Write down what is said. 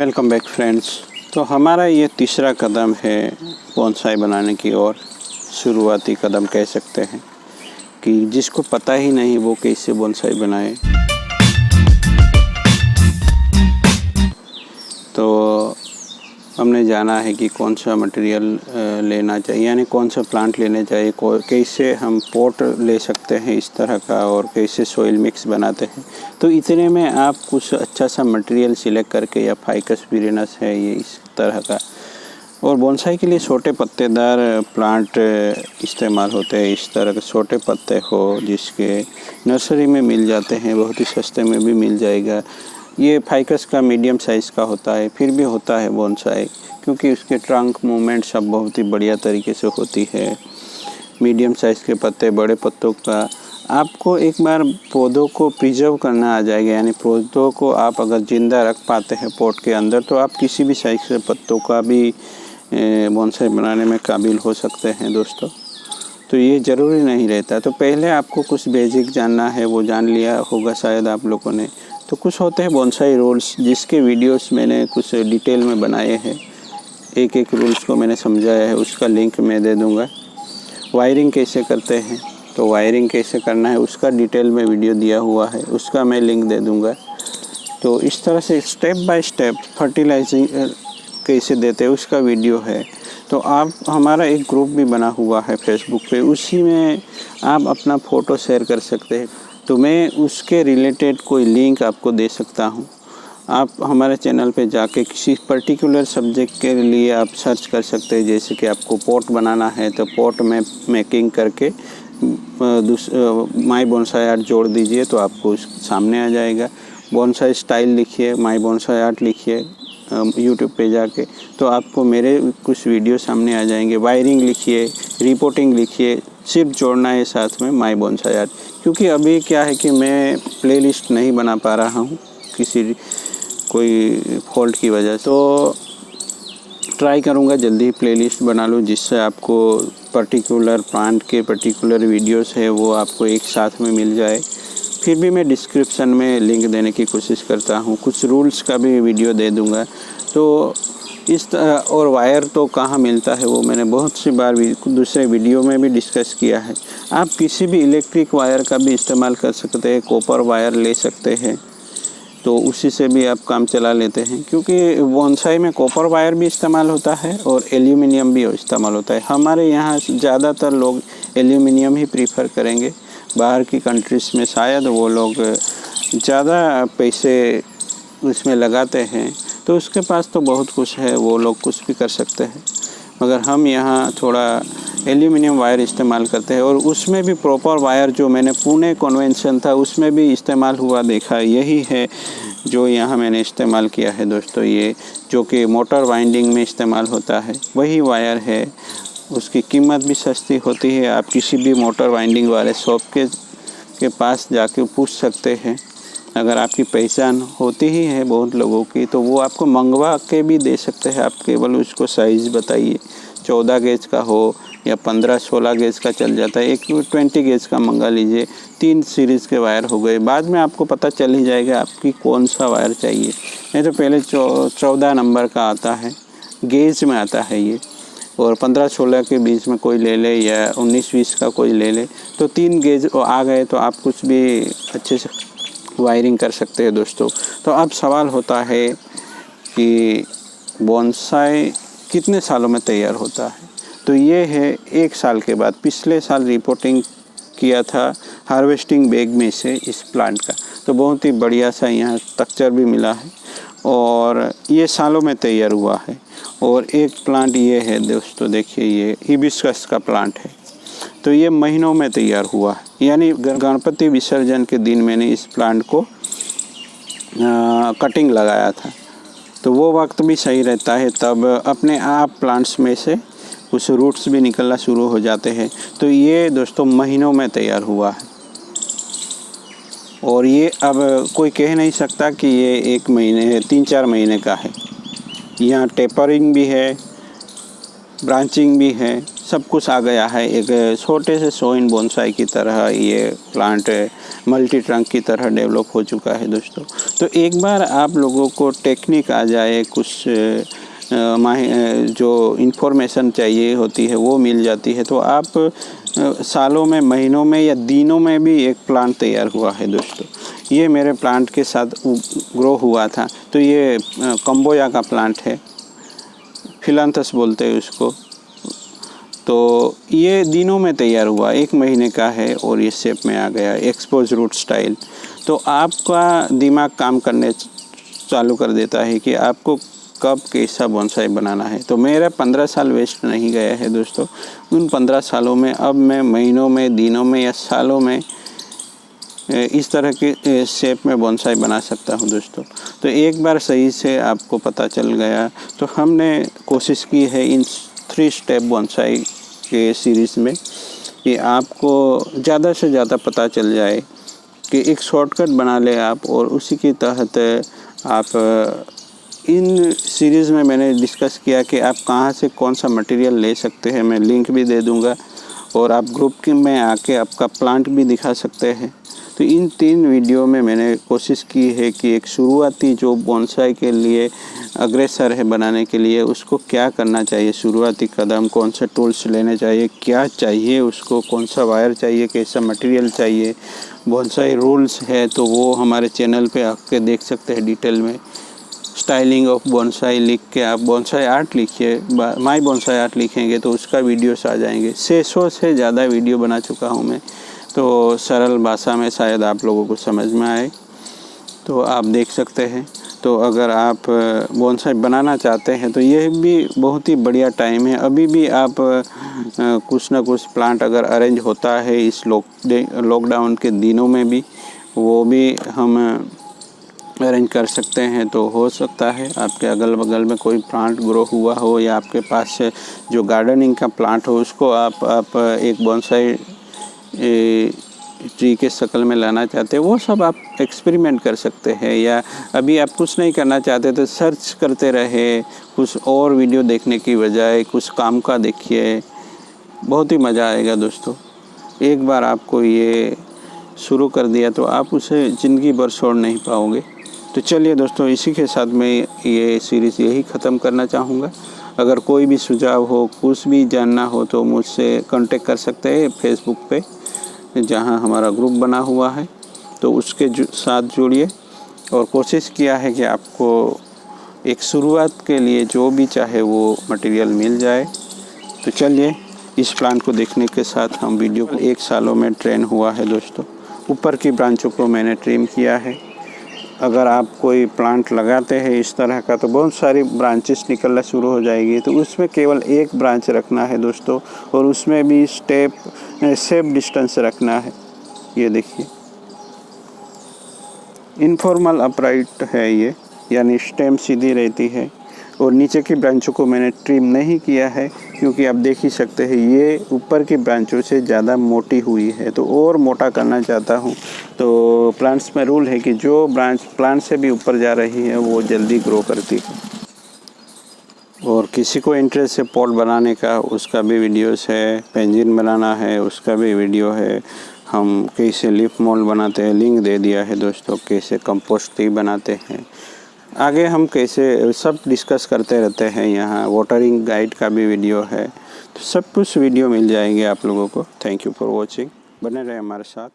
Welcome back friends. तो हमारा ये तीसरा कदम है बोनसाई बनाने की ओर। शुरुआती कदम कह सकते हैं कि जिसको पता ही नहीं वो कैसे बोनसाई बनाए। तो हमने जाना है कि कौन सा मटेरियल लेना चाहिए, यानी कौन सा प्लांट लेने चाहिए, कैसे हम पॉट ले सकते हैं इस तरह का, और कैसे सॉइल मिक्स बनाते हैं। तो इतने में आप कुछ अच्छा सा मटेरियल सिलेक्ट करके, या फाइकस विरिनस है ये इस तरह का, और बोनसाई के लिए छोटे पत्तेदार प्लांट इस्तेमाल होते हैं। इस तरह के छोटे पत्ते हो जिसके नर्सरी में मिल जाते हैं, बहुत ही सस्ते में भी मिल जाएगा। ये फाइकस का मीडियम साइज़ का होता है, फिर भी होता है बोनसाई, क्योंकि उसके ट्रंक मूवमेंट सब बहुत ही बढ़िया तरीके से होती है। मीडियम साइज़ के पत्ते, बड़े पत्तों का आपको एक बार पौधों को प्रिजर्व करना आ जाएगा, यानी पौधों को आप अगर ज़िंदा रख पाते हैं पॉट के अंदर, तो आप किसी भी साइज़ के पत्तों का भी बोनसाई बनाने में काबिल हो सकते हैं दोस्तों। तो ये ज़रूरी नहीं रहता। तो पहले आपको कुछ बेसिक जानना है, वो जान लिया होगा शायद आप लोगों ने। तो कुछ होते हैं बोनसाई रूल्स, जिसके वीडियोस मैंने कुछ डिटेल में बनाए हैं। एक एक रूल्स को मैंने समझाया है, उसका लिंक मैं दे दूँगा। वायरिंग कैसे करते हैं, तो वायरिंग कैसे करना है उसका डिटेल में वीडियो दिया हुआ है, उसका मैं लिंक दे दूँगा। तो इस तरह से स्टेप बाय स्टेप फर्टिलाइजिंग कैसे देते हैं उसका वीडियो है। तो आप, हमारा एक ग्रुप भी बना हुआ है फेसबुक पे, उसी में आप अपना फ़ोटो शेयर कर सकते हैं। तो मैं उसके रिलेटेड कोई लिंक आपको दे सकता हूँ। आप हमारे चैनल पे जाके किसी पर्टिकुलर सब्जेक्ट के लिए आप सर्च कर सकते हैं। जैसे कि आपको पॉट बनाना है तो पॉट में मेकिंग करके माई बोनसाई आर्ट जोड़ दीजिए, तो आपको सामने आ जाएगा। बोनसाई स्टाइल लिखिए, माई बोनसाई आर्ट लिखिए यूट्यूब पे जाके, तो आपको मेरे कुछ वीडियो सामने आ जाएंगे। वायरिंग लिखिए, रिपोर्टिंग लिखिए, सिर्फ जोड़ना है साथ में माई बोनसाई आर्ट। क्योंकि अभी क्या है कि मैं प्लेलिस्ट नहीं बना पा रहा हूँ किसी कोई फॉल्ट की वजह से, तो ट्राई करूँगा जल्दी ही प्लेलिस्ट बना लूँ, जिससे आपको पर्टिकुलर प्लांट के पर्टिकुलर वीडियोस है वो आपको एक साथ में मिल जाए। फिर भी मैं डिस्क्रिप्शन में लिंक देने की कोशिश करता हूँ, कुछ रूल्स का भी वीडियो दे दूँगा। तो इस तरह, और वायर तो कहाँ मिलता है वो मैंने बहुत सी बार दूसरे वीडियो में भी डिस्कस किया है। आप किसी भी इलेक्ट्रिक वायर का भी इस्तेमाल कर सकते हैं, कॉपर वायर ले सकते हैं, तो उसी से भी आप काम चला लेते हैं। क्योंकि बोनसाई में कॉपर वायर भी इस्तेमाल होता है और एल्यूमिनियम भी इस्तेमाल होता है। हमारे यहाँ ज़्यादातर लोग एल्यूमिनियम ही प्रीफर करेंगे। बाहर की कंट्रीज़ में शायद वो लोग ज़्यादा पैसे उसमें लगाते हैं, तो उसके पास तो बहुत कुछ है, वो लोग कुछ भी कर सकते हैं। मगर हम यहाँ थोड़ा एल्यूमिनियम वायर इस्तेमाल करते हैं, और उसमें भी प्रॉपर वायर जो मैंने पुणे कन्वेंशन था उसमें भी इस्तेमाल हुआ देखा, यही है जो यहाँ मैंने इस्तेमाल किया है दोस्तों। ये जो कि मोटर वाइंडिंग में इस्तेमाल होता है वही वायर है। उसकी कीमत भी सस्ती होती है। आप किसी भी मोटर वाइंडिंग वाले शॉप के पास जाके पूछ सकते हैं। अगर आपकी पहचान होती ही है बहुत लोगों की, तो वो आपको मंगवा के भी दे सकते हैं। आप केवल उसको साइज़ बताइए, 14 गेज का हो या 15-16 गेज का चल जाता है। एक 20 गेज का मंगा लीजिए, 3 सीरीज़ के वायर हो गए। बाद में आपको पता चल ही जाएगा आपकी कौन सा वायर चाहिए। नहीं तो पहले 14 नंबर का आता है, गेज में आता है ये, और 15-16 के बीच में कोई ले ले, या 19-20 का कोई ले ले, तो 3 गेज आ गए तो आप कुछ भी अच्छे से वायरिंग कर सकते हैं दोस्तों। तो अब सवाल होता है कि बोनसाई कितने सालों में तैयार होता है। तो ये है 1 साल के बाद। पिछले साल रिपोर्टिंग किया था हार्वेस्टिंग बैग में से इस प्लांट का, तो बहुत ही बढ़िया सा यहाँ स्ट्रक्चर भी मिला है, और ये सालों में तैयार हुआ है। और एक प्लांट ये है दोस्तों, देखिए ये हिबिस्कस का प्लांट है, तो ये महीनों में तैयार हुआ है। यानी गणपति विसर्जन के दिन मैंने इस प्लांट को कटिंग लगाया था, तो वो वक्त भी सही रहता है। तब अपने आप प्लांट्स में से कुछ रूट्स भी निकलना शुरू हो जाते हैं। तो ये दोस्तों महीनों में तैयार हुआ है, और ये अब कोई कह नहीं सकता कि ये 1 महीने 3-4 महीने का है। यहाँ टेपरिंग भी है, ब्रांचिंग भी है, सब कुछ आ गया है। एक छोटे से शो इन बोनसाई की तरह ये प्लांट मल्टी ट्रंक की तरह डेवलप हो चुका है दोस्तों। तो एक बार आप लोगों को टेक्निक आ जाए, कुछ जो इन्फॉर्मेशन चाहिए होती है वो मिल जाती है, तो आप सालों में, महीनों में या दिनों में भी एक प्लांट तैयार हुआ है दोस्तों। ये मेरे प्लांट के साथ ग्रो हुआ था। तो ये कंबोया का प्लांट है, फिलांथस बोलते हैं उसको। तो ये दिनों में तैयार हुआ, 1 महीने का है और ये शेप में आ गया, एक्सपोज रूट स्टाइल। तो आपका दिमाग काम करने चालू कर देता है कि आपको कब कैसा बोनसाई बनाना है। तो मेरा 15 साल वेस्ट नहीं गया है दोस्तों। उन 15 सालों में अब मैं महीनों में, दिनों में या सालों में इस तरह के शेप में बोनसाई बना सकता हूं दोस्तों। तो एक बार सही से आपको पता चल गया, तो हमने कोशिश की है इन 3 स्टेप बोनसाई के सीरीज़ में कि आपको ज़्यादा से ज़्यादा पता चल जाए कि एक शॉर्टकट बना ले आप, और उसी के तहत आप इन सीरीज़ में मैंने डिस्कस किया कि आप कहाँ से कौन सा मटेरियल ले सकते हैं। मैं लिंक भी दे दूँगा और आप ग्रुप में आके आपका प्लांट भी दिखा सकते हैं। तो इन 3 वीडियो में मैंने कोशिश की है कि एक शुरुआती जो बोनसाई के लिए अग्रसर है बनाने के लिए, उसको क्या करना चाहिए, शुरुआती कदम, कौन से टूल्स लेने चाहिए, क्या चाहिए उसको, कौन सा वायर चाहिए, कैसा मटेरियल चाहिए, बोनसाई रूल्स है तो वो हमारे चैनल पे आके देख सकते हैं डिटेल में। स्टाइलिंग ऑफ बोनसाई लिख के आप बोनसाई आर्ट लिखिए, माई बोनसाई आर्ट लिखेंगे तो उसका वीडियोस आ जाएंगे। 600 से ज़्यादा वीडियो बना चुका हूँ मैं, तो सरल भाषा में शायद आप लोगों को समझ में आए, तो आप देख सकते हैं। तो अगर आप बोनसाई बनाना चाहते हैं तो यह भी बहुत ही बढ़िया टाइम है। अभी भी आप कुछ ना कुछ प्लांट अगर अरेंज होता है इस लॉकडाउन के दिनों में भी, वो भी हम अरेंज कर सकते हैं। तो हो सकता है आपके अगल बगल में कोई प्लांट ग्रो हुआ हो, या आपके पास जो गार्डनिंग का प्लांट हो उसको आप एक बोनसाई ट्री के शक्ल में लाना चाहते हैं, वो सब आप एक्सपेरिमेंट कर सकते हैं। या अभी आप कुछ नहीं करना चाहते तो सर्च करते रहे, कुछ और वीडियो देखने की बजाय कुछ काम का देखिए, बहुत ही मज़ा आएगा दोस्तों। एक बार आपको ये शुरू कर दिया तो आप उसे ज़िंदगी भर छोड़ नहीं पाओगे। तो चलिए दोस्तों, इसी के साथ मैं ये सीरीज़ यही ख़त्म करना चाहूँगा। अगर कोई भी सुझाव हो, कुछ भी जानना हो तो मुझसे कांटेक्ट कर सकते हैं फेसबुक पे, जहाँ हमारा ग्रुप बना हुआ है, तो उसके साथ जुड़िए। और कोशिश किया है कि आपको एक शुरुआत के लिए जो भी चाहे वो मटेरियल मिल जाए। तो चलिए, इस प्लांट को देखने के साथ हम वीडियो को 1 सालों में ट्रेन हुआ है दोस्तों। ऊपर की ब्रांचों को मैंने ट्रिम किया है। अगर आप कोई प्लांट लगाते हैं इस तरह का तो बहुत सारी ब्रांचेस निकलना शुरू हो जाएगी, तो उसमें केवल एक ब्रांच रखना है दोस्तों, और उसमें भी सेफ डिस्टेंस रखना है। ये देखिए, इनफॉर्मल अपराइट है ये, यानी स्टेम सीधी रहती है। और नीचे की ब्रांचों को मैंने ट्रिम नहीं किया है, क्योंकि आप देख ही सकते हैं ये ऊपर की ब्रांचों से ज़्यादा मोटी हुई है, तो और मोटा करना चाहता हूँ। तो प्लांट्स में रूल है कि जो ब्रांच प्लांट से भी ऊपर जा रही है वो जल्दी ग्रो करती है। और किसी को इंटरेस्ट है पॉट बनाने का, उसका भी वीडियोस है। पेंजिन बनाना है उसका भी वीडियो है। हम कैसे लीफ मोल्ड बनाते हैं लिंक दे दिया है दोस्तों। कैसे कंपोस्ट टी बनाते हैं, आगे हम कैसे सब डिस्कस करते रहते हैं। यहाँ वाटरिंग गाइड का भी वीडियो है। तो सब कुछ वीडियो मिल जाएंगे आप लोगों को। Thank you for watching. बने रहे हमारे साथ।